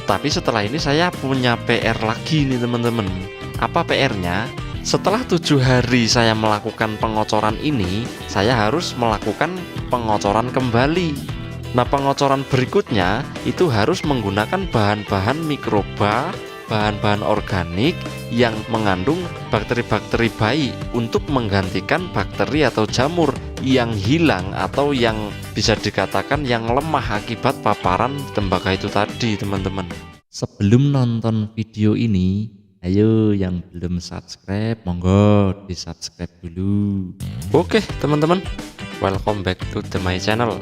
Tapi setelah ini saya punya PR lagi nih teman-teman. Apa PR-nya? Setelah 7 hari saya melakukan pengocoran ini, saya harus melakukan pengocoran kembali. Nah, pengocoran berikutnya itu harus menggunakan bahan-bahan mikroba, bahan-bahan organik yang mengandung bakteri-bakteri baik untuk menggantikan bakteri atau jamur yang hilang atau yang bisa dikatakan yang lemah akibat paparan tembaga itu tadi, teman-teman. Sebelum nonton video ini, ayo yang belum subscribe, monggo di subscribe dulu. Oke teman-teman, welcome back to my channel.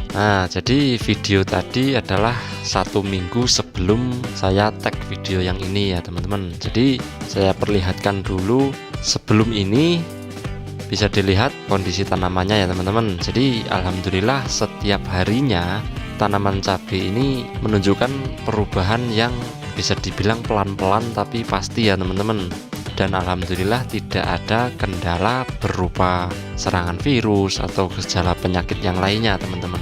Nah, jadi video tadi adalah 1 minggu sebelum saya tag video yang ini ya teman-teman. Jadi saya perlihatkan dulu sebelum ini, bisa dilihat kondisi tanamannya ya teman-teman. Jadi alhamdulillah setiap harinya tanaman cabai ini menunjukkan perubahan yang bisa dibilang pelan-pelan tapi pasti ya teman-teman. Dan alhamdulillah tidak ada kendala berupa serangan virus atau gejala penyakit yang lainnya teman-teman.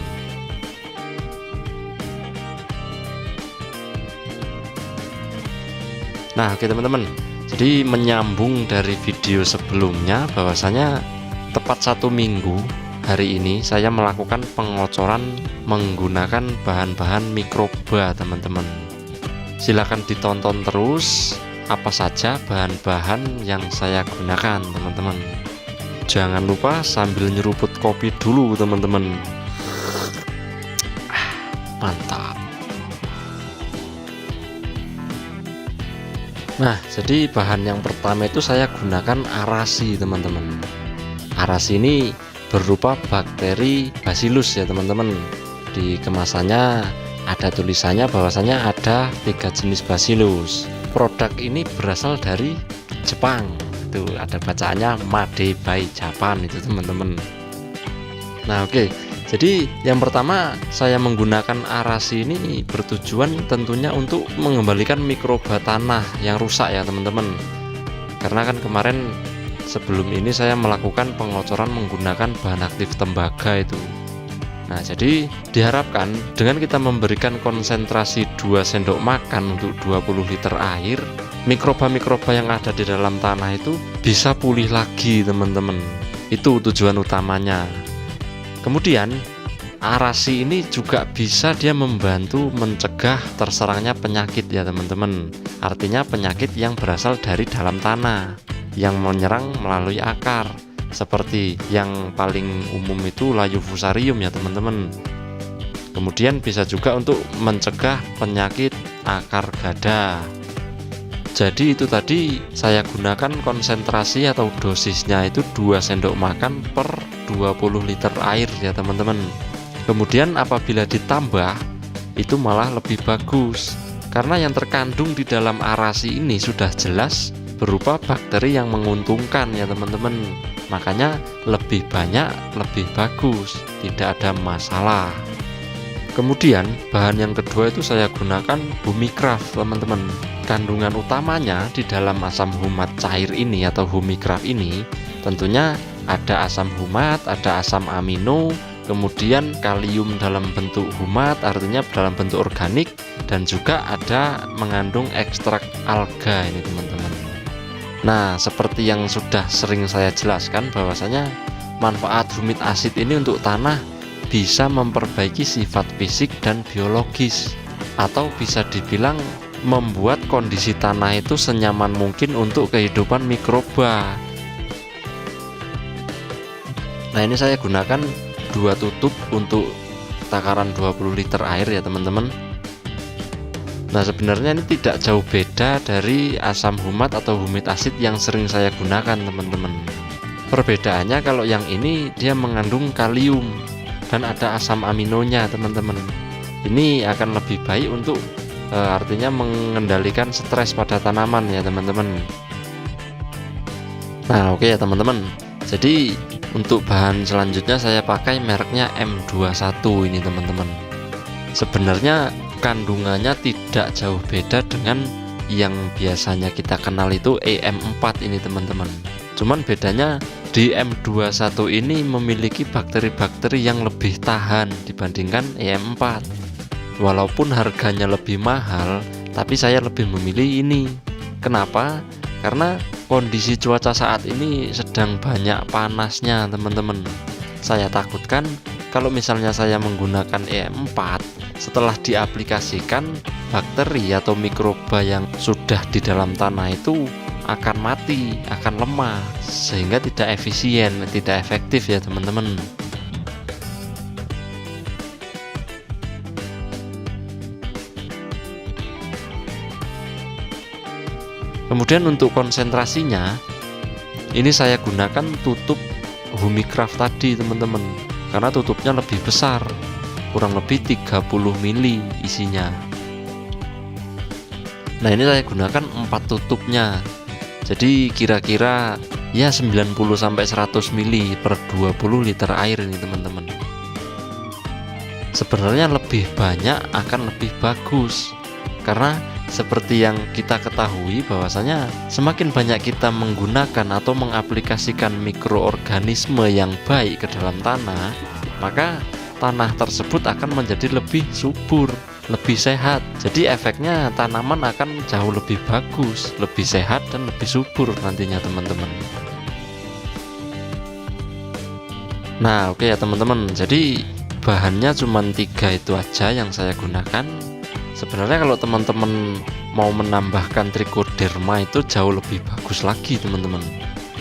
Nah oke teman-teman, jadi menyambung dari video sebelumnya bahwasanya tepat 1 minggu hari ini saya melakukan pengocoran menggunakan bahan-bahan mikroba teman-teman. Silahkan ditonton terus apa saja bahan-bahan yang saya gunakan teman-teman. Jangan lupa sambil nyeruput kopi dulu teman-teman. Mantap. Nah, jadi bahan yang pertama itu saya gunakan arasi teman-teman. Arasi ini berupa bakteri Bacillus ya teman-teman. Di kemasannya ada tulisannya bahwasanya ada 3 jenis Bacillus. Produk ini berasal dari Jepang. Itu ada bacaannya Made by Japan itu teman-teman. Nah, oke. Jadi yang pertama saya menggunakan arasi ini bertujuan tentunya untuk mengembalikan mikroba tanah yang rusak ya teman-teman. Karena kan kemarin sebelum ini saya melakukan pengocoran menggunakan bahan aktif tembaga itu. Nah, jadi diharapkan dengan kita memberikan konsentrasi 2 sendok makan untuk 20 liter air, mikroba-mikroba yang ada di dalam tanah itu bisa pulih lagi teman-teman. Itu tujuan utamanya. Kemudian arasi ini juga bisa dia membantu mencegah terserangnya penyakit ya teman-teman. Artinya penyakit yang berasal dari dalam tanah yang menyerang melalui akar, seperti yang paling umum itu layu fusarium ya teman-teman. Kemudian bisa juga untuk mencegah penyakit akar gada. Jadi itu tadi saya gunakan konsentrasi atau dosisnya itu 2 sendok makan per 20 liter air ya teman-teman. Kemudian apabila ditambah itu malah lebih bagus, karena yang terkandung di dalam arasi ini sudah jelas berupa bakteri yang menguntungkan ya teman-teman. Makanya lebih banyak lebih bagus, tidak ada masalah. Kemudian bahan yang kedua itu saya gunakan Humicraft teman-teman. Kandungan utamanya di dalam asam humat cair ini atau Humicraft ini tentunya ada asam humat, ada asam amino, kemudian kalium dalam bentuk humat artinya dalam bentuk organik, dan juga ada mengandung ekstrak alga ini teman-teman. Nah, seperti yang sudah sering saya jelaskan bahwasanya manfaat humid asid ini untuk tanah bisa memperbaiki sifat fisik dan biologis, atau bisa dibilang membuat kondisi tanah itu senyaman mungkin untuk kehidupan mikroba. Nah, ini saya gunakan 2 tutup untuk takaran 20 liter air ya teman-teman. Nah, sebenarnya ini tidak jauh beda dari asam humat atau humid asid yang sering saya gunakan teman-teman. Perbedaannya kalau yang ini dia mengandung kalium dan ada asam aminonya teman-teman. Ini akan lebih baik untuk artinya mengendalikan stres pada tanaman ya teman-teman. Nah, oke ya teman-teman. Jadi untuk bahan selanjutnya saya pakai mereknya M21 ini teman-teman. Sebenarnya kandungannya tidak jauh beda dengan yang biasanya kita kenal itu EM4 ini teman-teman. Cuman bedanya di M21 ini memiliki bakteri-bakteri yang lebih tahan dibandingkan EM4. Walaupun harganya lebih mahal, tapi saya lebih memilih ini. Kenapa? Karena kondisi cuaca saat ini sedang banyak panasnya teman-teman. Saya takutkan kalau misalnya saya menggunakan EM4, setelah diaplikasikan, bakteri atau mikroba yang sudah di dalam tanah itu akan mati, akan lemah, sehingga tidak efisien, tidak efektif ya teman-teman. Kemudian untuk konsentrasinya, ini saya gunakan tutup Humicraft tadi teman-teman, karena tutupnya lebih besar, kurang lebih 30 mili isinya. Nah ini saya gunakan 4 tutupnya, jadi kira-kira ya 90-100 mili per 20 liter air ini teman-teman. Sebenarnya lebih banyak akan lebih bagus, karena seperti yang kita ketahui bahwasanya semakin banyak kita menggunakan atau mengaplikasikan mikroorganisme yang baik ke dalam tanah, maka tanah tersebut akan menjadi lebih subur, lebih sehat. Jadi efeknya tanaman akan jauh lebih bagus, lebih sehat dan lebih subur nantinya teman-teman. Nah oke ya teman-teman, jadi bahannya cuma 3 itu aja yang saya gunakan. Sebenarnya kalau teman-teman mau menambahkan trichoderma itu jauh lebih bagus lagi teman-teman.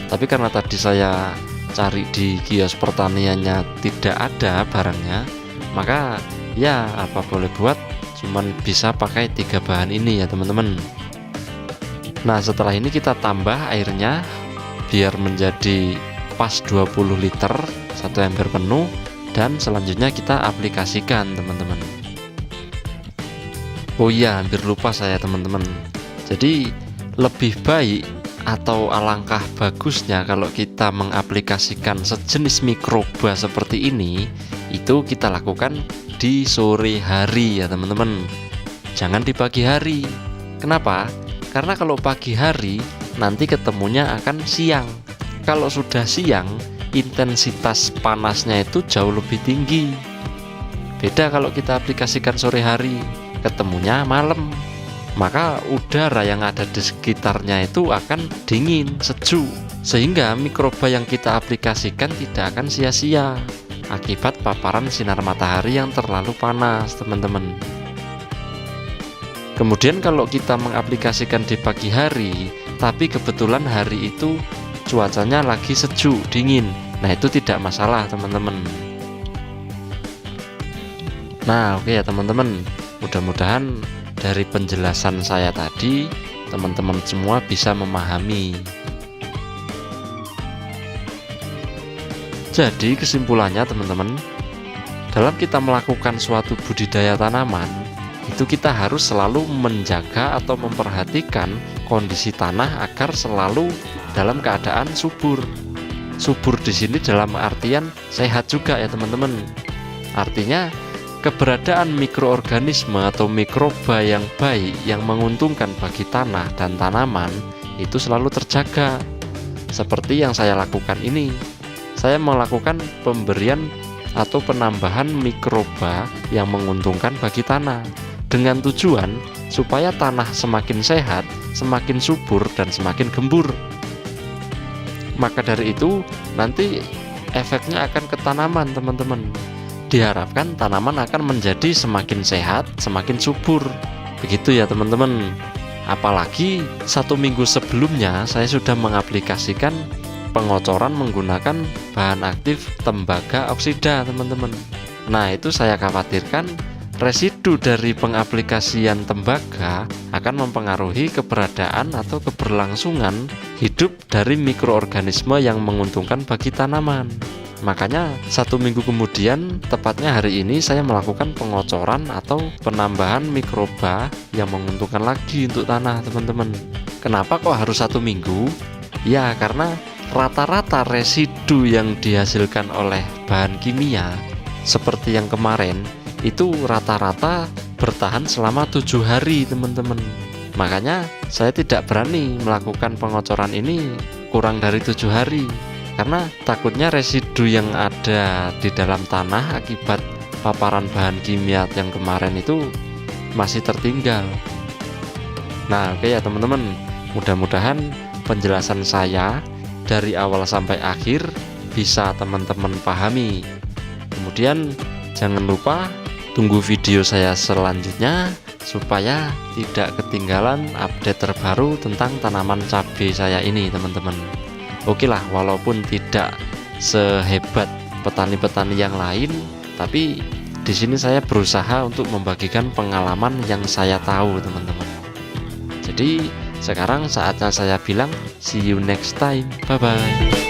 Tapi karena tadi saya cari di kios pertaniannya tidak ada barangnya, maka ya apa boleh buat, cuman bisa pakai 3 bahan ini ya teman-teman. Nah setelah ini kita tambah airnya biar menjadi pas 20 liter 1 ember penuh, dan selanjutnya kita aplikasikan teman-teman. Oh iya, hampir lupa saya teman-teman. Jadi lebih baik atau alangkah bagusnya kalau kita mengaplikasikan sejenis mikroba seperti ini, itu kita lakukan di sore hari ya teman-teman. Jangan di pagi hari. Kenapa? Karena kalau pagi hari nanti ketemunya akan siang. Kalau sudah siang, intensitas panasnya itu jauh lebih tinggi. Beda kalau kita aplikasikan sore hari, ketemunya malam, maka udara yang ada di sekitarnya itu akan dingin, sejuk, sehingga mikroba yang kita aplikasikan tidak akan sia-sia akibat paparan sinar matahari yang terlalu panas teman-teman. Kemudian kalau kita mengaplikasikan di pagi hari, tapi kebetulan hari itu cuacanya lagi sejuk, dingin, nah itu tidak masalah teman-teman. Nah oke ya teman-teman, mudah-mudahan dari penjelasan saya tadi teman-teman semua bisa memahami. Jadi kesimpulannya teman-teman, dalam kita melakukan suatu budidaya tanaman, itu kita harus selalu menjaga atau memperhatikan kondisi tanah agar selalu dalam keadaan subur. Subur di sini dalam artian sehat juga ya teman-teman. Artinya keberadaan mikroorganisme atau mikroba yang baik yang menguntungkan bagi tanah dan tanaman itu selalu terjaga. Seperti yang saya lakukan ini, saya melakukan pemberian atau penambahan mikroba yang menguntungkan bagi tanah dengan tujuan supaya tanah semakin sehat, semakin subur dan semakin gembur. Maka dari itu nanti efeknya akan ke tanaman teman-teman. Diharapkan tanaman akan menjadi semakin sehat, semakin subur. Begitu ya teman-teman. Apalagi 1 minggu sebelumnya saya sudah mengaplikasikan pengocoran menggunakan bahan aktif tembaga oksida teman-teman. Nah itu saya khawatirkan residu dari pengaplikasian tembaga akan mempengaruhi keberadaan atau keberlangsungan hidup dari mikroorganisme yang menguntungkan bagi tanaman. Makanya 1 minggu kemudian, tepatnya hari ini, saya melakukan pengocoran atau penambahan mikroba yang menguntungkan lagi untuk tanah teman-teman. Kenapa kok harus 1 minggu? Ya karena rata-rata residu yang dihasilkan oleh bahan kimia seperti yang kemarin itu rata-rata bertahan selama 7 hari teman-teman. Makanya saya tidak berani melakukan pengocoran ini kurang dari 7 hari, karena takutnya residu yang ada di dalam tanah akibat paparan bahan kimia yang kemarin itu masih tertinggal. Nah, oke ya teman-teman, mudah-mudahan penjelasan saya dari awal sampai akhir bisa teman-teman pahami. Kemudian jangan lupa tunggu video saya selanjutnya supaya tidak ketinggalan update terbaru tentang tanaman cabai saya ini teman-teman. Oke lah, walaupun tidak sehebat petani-petani yang lain, tapi di sini saya berusaha untuk membagikan pengalaman yang saya tahu teman-teman. Jadi sekarang saatnya saya bilang see you next time, bye bye.